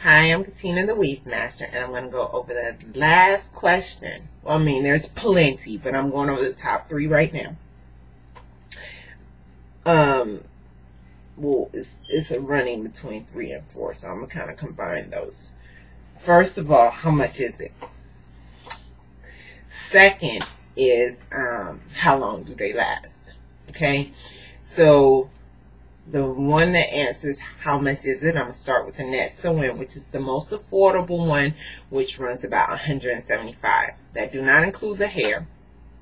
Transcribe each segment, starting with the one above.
Hi, I'm Katina the Weave Master, and I'm going to go over the last question. Well, I mean, there's plenty, but I'm going over the top 3 right now. Well, it's a running between 3 and 4, so I'm going to kind of combine those. First of all, how much is it? Second is, how long do they last? Okay, so the one that answers how much is it, I'm going to start with the net sew-in, which is the most affordable one, which runs about $175. That do not include the hair.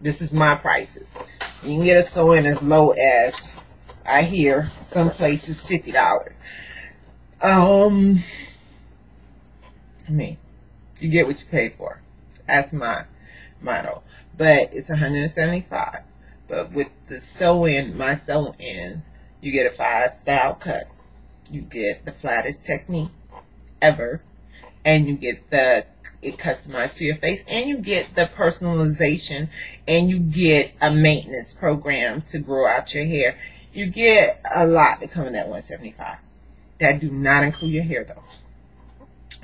This is my prices. You can get a sew-in as low as, I hear, some places $50. I mean, you get what you pay for. That's my motto. But it's $175. But with the sew-in, my sew-in, you get a 5-style cut. You get the flattest technique ever. And you get it customized to your face. And you get the personalization. And you get a maintenance program to grow out your hair. You get a lot to come in that $175. That do not include your hair though.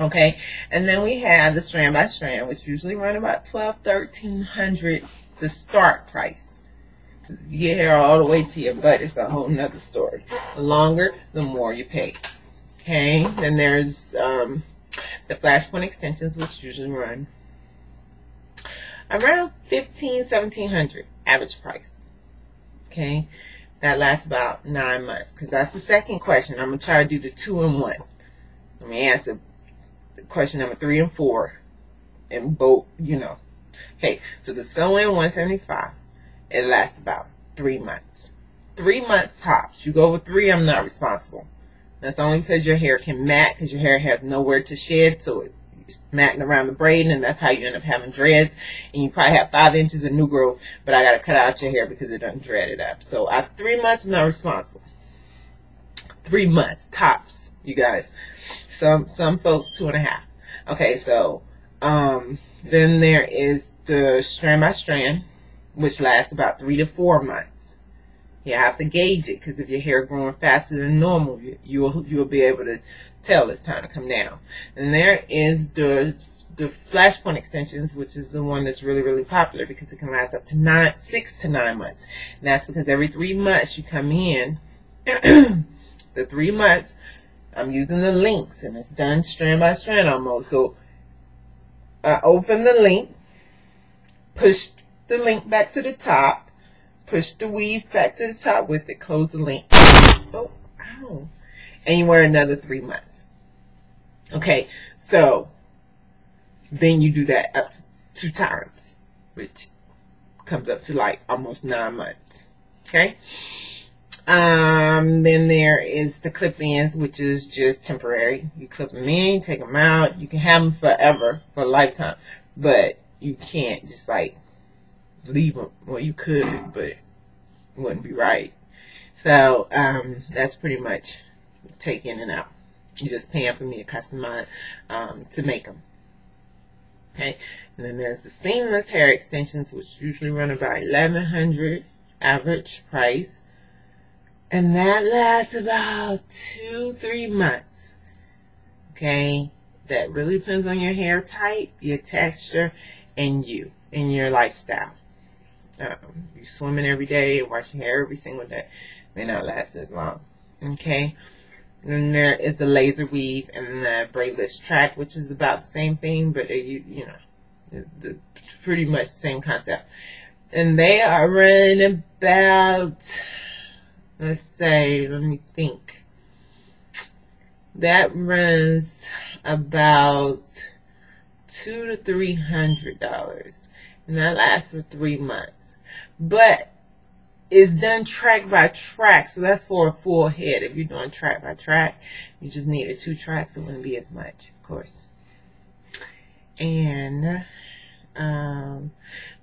Okay. And then we have the strand by strand, which usually run about $1,200-1,300, the start price. If you get hair all the way to your butt, it's a whole nother story. The longer, the more you pay. Okay, then there's the flashpoint extensions, which usually run around $1,500-1,700 average price. Okay, that lasts about 9 months, because that's the second question. I'm gonna try to do the 2 and 1. Let me answer question number 3 and 4 in both, Okay, so the sew-in $175. It lasts about 3 months. 3 months tops. You go over 3, I'm not responsible. That's only because your hair can mat, because your hair has nowhere to shed, so it's matting around the braid, and that's how you end up having dreads. And you probably have 5 inches of new growth, but I got to cut out your hair because it doesn't dread it up. So after 3 months, I'm not responsible. 3 months tops, you guys. Some folks 2.5. Okay, so then there is the strand by strand, which lasts about 3 to 4 months. You have to gauge it, because if your hair growing faster than normal, you'll be able to tell it's time to come down. And there is the flashpoint extensions, which is the one that's really, really popular, because it can last up to 6 to 9 months. And that's because every 3 months you come in, the 3 months, I'm using the links, and it's done strand by strand almost. So I open the link, push the link back to the top, push the weave back to the top with it, close the link. Oh, ow. And you wear another 3 months. Okay, so then you do that up to 2 times, which comes up to like almost 9 months. Okay. Then there is the clip-ins, which is just temporary. You clip them in, take them out. You can have them forever, for a lifetime, but you can't just like leave them. Well, you could, but it wouldn't be right. So that's pretty much take in and out. You just paying for me to customize to make them. Okay, and then there's the seamless hair extensions, which usually run about $1,100 average price, and that lasts about 2-3 months. Okay, that really depends on your hair type, your texture, and your lifestyle. You swimming every day, wash your hair every single day, may not last as long. Okay, and then there is the laser weave and the braidless track, which is about the same thing, but the pretty much the same concept. And they are running about, let's say, let me think. That runs about $200 to $300, and that lasts for 3 months. But it's done track by track, so that's for a full head. If you're doing track by track, you just needed 2 tracks. It wouldn't be as much, of course. And the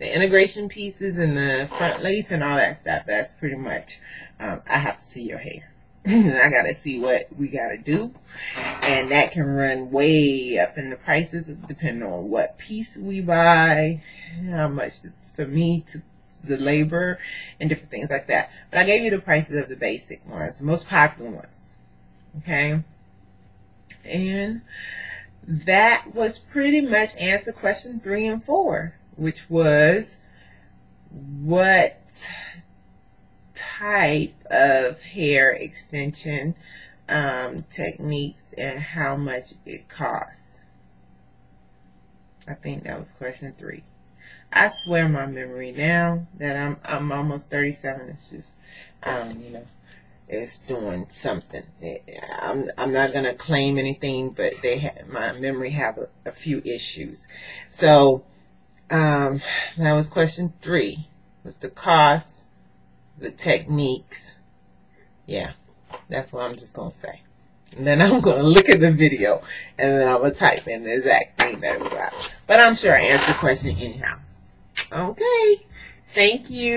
integration pieces and the front lace and all that stuff, that's pretty much, I have to see your hair. I gotta see what we gotta do, and that can run way up in the prices depending on what piece we buy, how much for me to the labor, and different things like that. But I gave you the prices of the basic ones, the most popular ones. Okay, And that was pretty much answer question 3 and 4, which was what type of hair extension techniques and how much it costs. I think that was question 3. I swear my memory now that I'm almost 37, it's just it's doing something. I'm not gonna claim anything, but my memory have a few issues. So that was question 3. Was the cost, the techniques. Yeah, that's what I'm just gonna say. And then I'm gonna look at the video and then I'm gonna type in the exact thing that it was about. But I'm sure I answered the question anyhow. Okay, thank you.